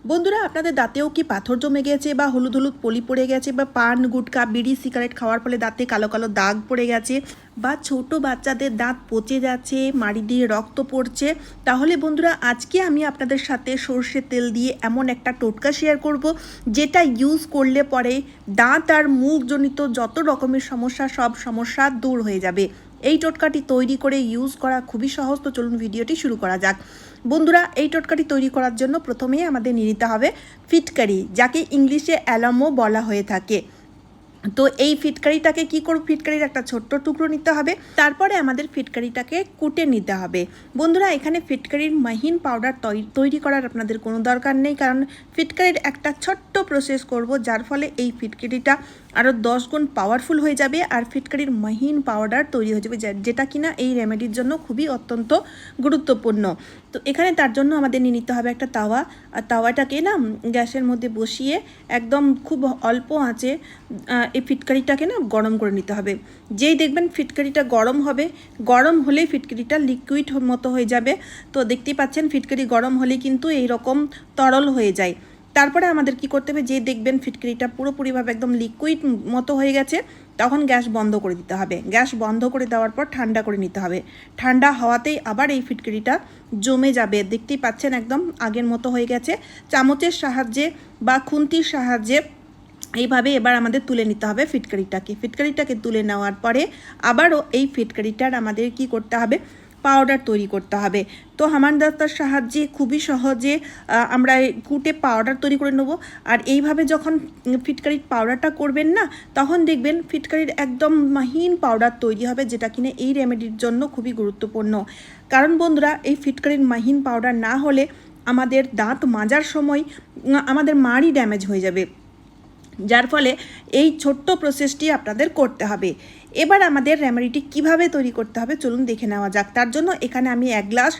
বন্ধুরা, আপনাদের দাঁতেও কি পাথর জমে গেছে বা হলুদ হলুদ পলি পড়ে গেছে বা পান গুটকা বিড়ি সিগারেট খাওয়ার ফলে দাঁতে কালো কালো দাগ পড়ে গেছে বা ছোট বাচ্চাদের দাঁত পচে যাচ্ছে, মাড়ি দিয়ে রক্ত পড়ছে, তাহলে বন্ধুরা আজকে আমি আপনাদের সাথে সর্ষের তেল দিয়ে এমন একটা টোটকা শেয়ার করব যেটা ইউজ করলে পরে দাঁত আর মুখজনিত যত রকমের সমস্যা সব সমস্যা দূর হয়ে যাবে। এই টোটকাটি তৈরি করে ইউজ করা খুবই সহজ, তো চলুন ভিডিওটি শুরু করা যাক। বন্ধুরা, এই টোটকাটি তৈরি করার জন্য প্রথমেই আমাদের নিয়ে নিতে হবে ফিটকারি, যাকে ইংলিশে অ্যালামো বলা হয়ে থাকে। তো এই ফিটকারিটাকে কি করব, ফিটকারির একটা ছোট্ট টুকরো নিতে হবে, তারপরে আমাদের ফিটকারিটাকে কুটে নিতে হবে। বন্ধুরা, এখানে ফিটকারির মহিন পাউডার তৈরি করার আপনাদের কোনো দরকার নেই, কারণ ফিটকারির একটা ছোট্ট প্রসেস করব যার ফলে এই ফিটকারিটা আরও 10 গুণ পাওয়ারফুল হয়ে যাবে আর ফিটকারির মহিন পাউডার তৈরি হয়ে যাবে, যেটা কিনা এই রেমেডির জন্য খুবই অত্যন্ত গুরুত্বপূর্ণ। তো এখানে তার জন্য আমাদের নিয়ে নিতে হবে একটা তাওয়া, আর তাওয়াটাকে না গ্যাসের মধ্যে বসিয়ে একদম খুব অল্প আঁচে এই ফিটকারিটাকে না গরম করে নিতে হবে। যেই দেখবেন ফিটকারিটা গরম হবে, গরম হলেই ফিটকারিটা লিকুইড মতো হয়ে যাবে। তো দেখতেই পাচ্ছেন ফিটকারি গরম হলে কিন্তু এই রকম তরল হয়ে যায়। তারপরে আমাদের কি করতে হবে, যে দেখবেন ফিটকারিটা পুরোপুরিভাবে একদম লিকুইড মতো হয়ে গেছে, তখন গ্যাস বন্ধ করে দিতে হবে। গ্যাস বন্ধ করে দেওয়ার পর ঠান্ডা করে নিতে হবে। ঠান্ডা হওয়াতেই আবার এই ফিটকারিটা জমে যাবে। দেখতেই পাচ্ছেন একদম আগের মতো হয়ে গেছে। চামচের সাহায্যে বা খুন্তির সাহায্যে এইভাবে এবার আমাদের তুলে নিতে হবে ফিটকারিটাকে তুলে নেওয়ার পরে আবারও এই ফিটকারিটার আমাদের কি করতে হবে, পাউডার তৈরি করতে হবে। তো হামানদিস্তার সাহায্যে খুবই সহজে আমরা কুটে পাউডার তৈরি করে নেব। আর এইভাবে যখন ফিটকারির পাউডারটা করবেন না, তখন দেখবেন ফিটকারির একদম মহিন পাউডার তৈরি হবে, যেটা কিনা এই রেমেডির জন্য খুবই গুরুত্বপূর্ণ। কারণ বন্ধুরা, এই ফিটকারির মহিন পাউডার না হলে আমাদের দাঁত মাজার সময় আমাদের মাড়ি ড্যামেজ হয়ে যাবে, যার ফলে এই ছোট্ট প্রসেসটি আপনাদের করতে হবে। এবার আমাদের রেমেডিটি কিভাবে তৈরি করতে হবে চলুন দেখে নেওয়া যাক। তার জন্য এখানে আমি 1 গ্লাস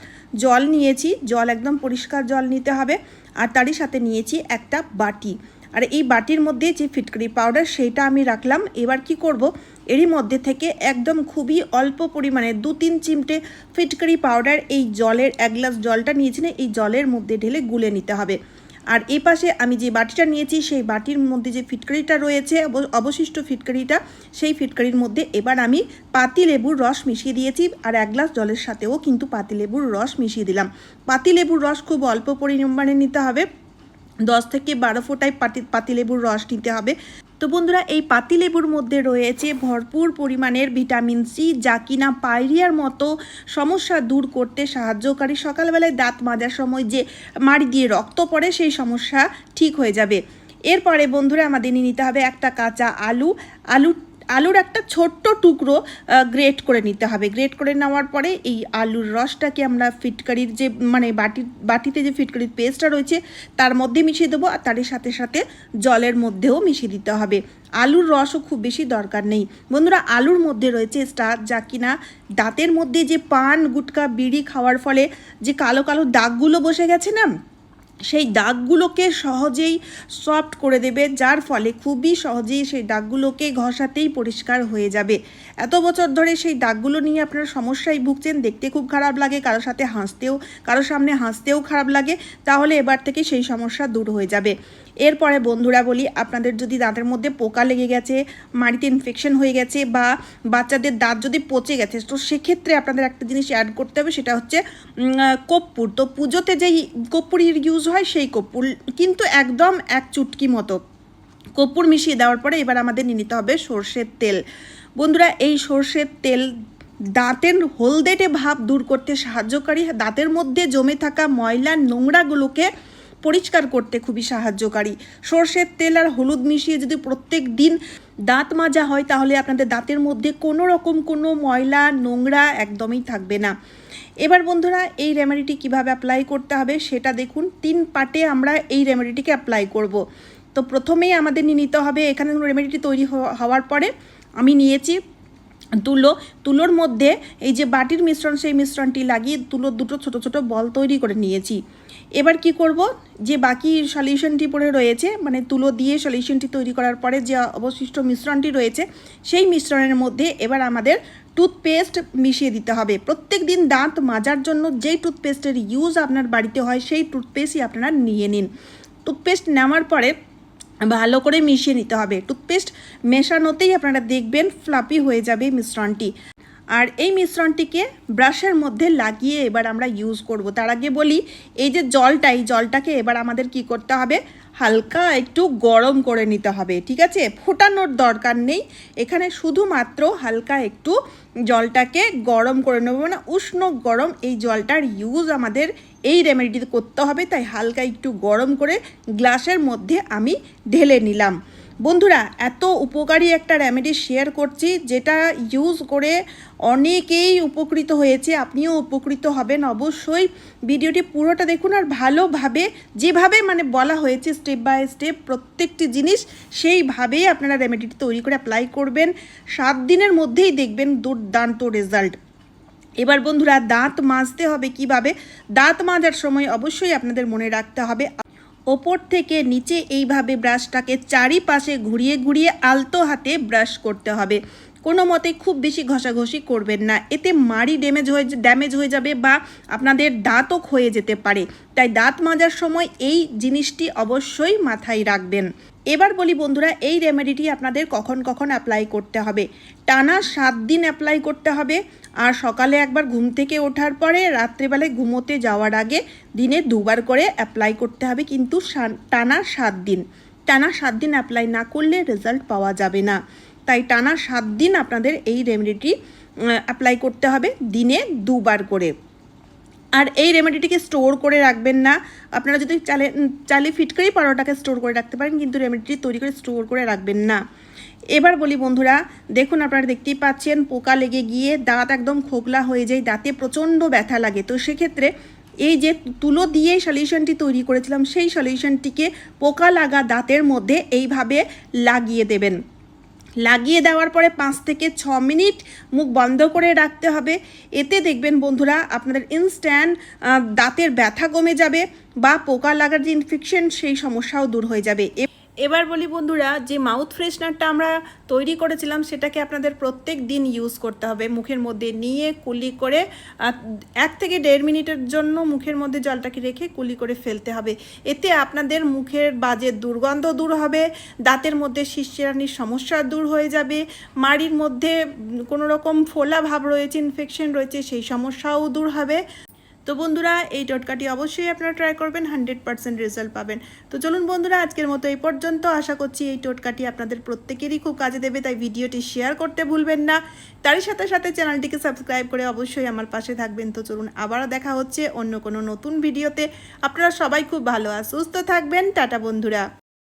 জল নিয়েছি, জল একদম পরিষ্কার জল নিতে হবে। আর তারই সাথে নিয়েছি একটা বাটি, আর এই বাটির মধ্যে যে ফিটকারি পাউডার সেইটা আমি রাখলাম। এবার কি করব, এরই মধ্যে থেকে একদম খুবই অল্প পরিমাণে 2-3 চিমটে ফিটকারি পাউডার এই জলের 1 গ্লাস জলটা নিয়েছি না, এই জলের মধ্যে ঢেলে গুলে নিতে হবে। আর এই পাশে আমি যে বাটিটা নিয়েছি সেই বাটির মধ্যে যে ফিটকারিটা রয়েছে, অবশিষ্ট ফিটকারিটা, সেই ফিটকারির মধ্যে এবার আমি পাতিলেবুর রস মিশিয়ে দিয়েছি। আর 1 গ্লাস জলের সাথেও কিন্তু পাতিলেবুর রস মিশিয়ে দিলাম। পাতিলেবুর রস খুব অল্প পরিমাণে নিতে হবে, 10 থেকে 12 ফোঁটায় পাতিলেবুর রস নিতে হবে। তো বন্ধুরা, এই পাতিলেবুর মধ্যে রয়েছে ভরপুর পরিমাণের ভিটামিন সি, যা কিনা পায়রিয়ার মতো সমস্যা দূর করতে সাহায্যকারী। সকালবেলায় দাঁত মাজার সময় যে মাড়ি দিয়ে রক্ত পড়ে সেই সমস্যা ঠিক হয়ে যাবে। এরপরে বন্ধুরা আমাদের নিয়ে নিতে হবে একটা কাঁচা আলুর একটা ছোট্ট টুকরো গ্রেট করে নিতে হবে। গ্রেট করে নেওয়ার পরে এই আলুর রসটাকে আমরা ফিটকারির যে বাটিতে যে ফিটকারির পেস্টটা রয়েছে তার মধ্যে মিশিয়ে দেবো, আর তার সাথে সাথে জলের মধ্যেও মিশিয়ে দিতে হবে। আলুর রসও খুব বেশি দরকার নেই বন্ধুরা। আলুর মধ্যে রয়েছে স্টার্চ, যা কিনা দাঁতের মধ্যে যে পান গুটকা বিড়ি খাওয়ার ফলে যে কালো কালো দাগগুলো বসে গেছে না, সেই দাগগুলোকে সহজেই সফট করে দেবে, যার ফলে খুবই সহজেই সেই দাগগুলোকে ঘষাতেই পরিষ্কার হয়ে যাবে। এত বছর ধরে সেই দাগগুলো নিয়ে আপনারা সমস্যায় ভুগছেন, দেখতে খুব খারাপ লাগে, কারোর সামনে হাসতেও খারাপ লাগে, তাহলে এবার থেকে সেই সমস্যা দূর হয়ে যাবে। এরপরে বন্ধুরা বলি, আপনাদের যদি দাঁতের মধ্যে পোকা লেগে গেছে, মাড়িতে ইনফেকশন হয়ে গেছে বা বাচ্চাদের দাঁত যদি পচে গেছে, তো সেক্ষেত্রে আপনাদের একটা জিনিস অ্যাড করতে হবে, সেটা হচ্ছে কর্পূর। তো পুজোতে যেই কর্পূরের ইউজ হয় সেই কর্পূর, কিন্তু একদম 1 চুটকি মতো কর্পূর মিশিয়ে দেওয়ার পরে এবার আমাদের নিয়ে নিতে হবে সর্ষের তেল। বন্ধুরা, এই সর্ষের তেল দাঁতের হলদেটে ভাব দূর করতে সাহায্যকারী, দাঁতের মধ্যে জমে থাকা ময়লা নোংরাগুলোকে পরিষ্কার করতে খুবই সাহায্যকারী। সর্ষের তেল আর হলুদ মিশিয়ে যদি প্রত্যেক দিন দাঁত মাজা হয়, তাহলে আপনাদের দাঁতের মধ্যে কোনো রকম কোনো ময়লা নোংরা একদমই থাকবে না। এবার বন্ধুরা, এই রেমেডিটি কিভাবে অ্যাপ্লাই করতে হবে সেটা দেখুন। 3 পার্টে আমরা এই রেমেডিটিকে অ্যাপ্লাই করব। তো প্রথমেই আমাদের নিয়ে নিতে হবে, এখানে রেমেডিটি তৈরি হওয়ার পরে আমি নিয়েছি তুলোর মধ্যে এই যে বাটির মিশ্রণ, সেই মিশ্রণটি লাগিয়ে তুলোর দুটো ছোট ছোট বল তৈরি করে নিয়েছি। এবার কি করব, যে বাকি সলিউশনটি পড়ে রয়েছে, মানে তুলো দিয়ে সলিউশনটি তৈরি করার পরে যে অবশিষ্ট মিশ্রণটি রয়েছে, সেই মিশ্রণের মধ্যে এবার আমাদের টুথপেস্ট মিশিয়ে দিতে হবে। প্রত্যেক দিন দাঁত মাজার জন্য যেই টুথপেস্টের ইউজ আপনার বাড়িতে হয় সেই টুথপেস্টই আপনারা নিয়ে নিন। টুথপেস্ট নেওয়ার পরে ভালো করে মিশিয়ে নিতে হবে। টুথপেস্ট মেশানোতেই আপনারা দেখবেন ফ্লাপি হয়ে যাবে মিশ্রণটি। আর এই মিশ্রণটিকে ব্রাশের মধ্যে লাগিয়ে এবার আমরা ইউজ করব। তার আগে বলি, এই যে জলটা, এই জলটাকে এবার আমাদের কি করতে হবে, হালকা একটু গরম করে নিতে হবে, ঠিক আছে? ফোটানোর দরকার নেই, এখানে শুধুমাত্র হালকা একটু জলটাকে গরম করে নেব, মানে উষ্ণ গরম এই জলটার ইউজ আমাদের এই রেমেডিতে করতে হবে। তাই হালকা একটু গরম করে গ্লাসের মধ্যে আমি ঢেলে নিলাম। বন্ধুরা, এত উপকারী একটা রেমেডি শেয়ার করছি যেটা ইউজ করে অনেকেই উপকৃত হয়েছে, আপনিও উপকৃত হবেন। অবশ্যই ভিডিওটি পুরোটা দেখুন আর ভালোভাবে যেভাবে মানে বলা হয়েছে স্টেপ বাই স্টেপ প্রত্যেকটি জিনিস সেইভাবেই আপনারা রেমেডিটি তৈরি করে অ্যাপ্লাই করবেন। 7 দিনের মধ্যেই দেখবেন দুর্দান্ত রেজাল্ট। এবার বন্ধুরা, দাঁত মাজতে হবে কিভাবে। দাঁত মাজার সময় অবশ্যই আপনাদের মনে রাখতে হবে ওপর থেকে নিচে এইভাবে ব্রাশটাকে চারিপাশে ঘুরিয়ে ঘুরিয়ে আলতো হাতে ব্রাশ করতে হবে। কোনো মতে খুব বেশি ঘষাঘষি করবেন না, এতে মাড়ি ড্যামেজ হয়ে যাবে বা আপনাদের দাঁতও ক্ষয়ে যেতে পারে। তাই দাঁত মাজার সময় এই জিনিসটি অবশ্যই মাথায় রাখবেন। এবার বলি বন্ধুরা, এই রেমেডিটি আপনাদের কখন কখন অ্যাপ্লাই করতে হবে। টানা 7 দিন অ্যাপ্লাই করতে হবে। আর সকালে একবার ঘুম থেকে ওঠার পরে, রাত্রেবেলায় ঘুমোতে যাওয়ার আগে দিনে 2 বার করে অ্যাপ্লাই করতে হবে, কিন্তু টানা 7 দিন। টানা 7 দিন অ্যাপ্লাই না করলে রেজাল্ট পাওয়া যাবে না। তাই টানা 7 দিন আপনাদের এই রেমেডিটি অ্যাপ্লাই করতে হবে, দিনে 2 বার করে। আর এই রেমেডিটিকে স্টোর করে রাখবেন না। আপনারা যদি চালে ফিটকারি পাউডারটাকে স্টোর করে রাখতে পারেন, কিন্তু রেমেডিটি তৈরি করে স্টোর করে রাখবেন না। এবার বলি বন্ধুরা, দেখুন আপনারা দেখতেই পাচ্ছেন পোকা লেগে গিয়ে দাঁত একদম খোকলা হয়ে যায়, দাঁতে প্রচণ্ড ব্যথা লাগে। তো সেক্ষেত্রে এই যে তুলো দিয়ে সলিউশনটি তৈরি করেছিলাম, সেই সলিউশনটিকে পোকা লাগা দাঁতের মধ্যে এইভাবে লাগিয়ে দেবেন। লাগিয়ে দেওয়ার পরে 5 থেকে 6 মিনিট মুখ বন্ধ করে রাখতে হবে। এতে দেখবেন বন্ধুরা আপনাদের ইনস্ট্যান্ট দাঁতের ব্যথা কমে যাবে বা পোকা লাগার যে ইনফেকশন সেই সমস্যাও দূর হয়ে যাবে। এবার বলি বন্ধুরা, যে মাউথ ফ্রেশনারটা আমরা তৈরি করেছিলাম সেটাকে আপনাদের প্রত্যেক দিন ইউজ করতে হবে। মুখের মধ্যে নিয়ে কুলি করে 1 থেকে 1.5 মিনিটের জন্য মুখের মধ্যে জলটাকে রেখে কুলি করে ফেলতে হবে। এতে আপনাদের মুখের বাজে দুর্গন্ধ দূর হবে, দাঁতের মধ্যে শিরশিরানির সমস্যা দূর হয়ে যাবে, মাড়ির মধ্যে কোনো রকম ফোলা ভাব রয়েছে, ইনফেকশন রয়েছে, সেই সমস্যাও দূর হবে। তো বন্ধুরা, এই টোটকাটি অবশ্যই আপনারা ট্রাই করবেন, 100% রেজাল্ট পাবেন। তো চলুন বন্ধুরা, আজকের মতো এই পর্যন্ত। আশা করছি এই টোটকাটি আপনাদের প্রত্যেকেরই খুব কাজে দেবে, তাই ভিডিওটি শেয়ার করতে ভুলবেন না। তারই সাথে সাথে চ্যানেলটিকে সাবস্ক্রাইব করে অবশ্যই আমার পাশে থাকবেন। তো চলুন, আবারও দেখা হচ্ছে অন্য কোনো নতুন ভিডিওতে। আপনারা সবাই খুব ভালো আর সুস্থ থাকবেন। টাটা বন্ধুরা।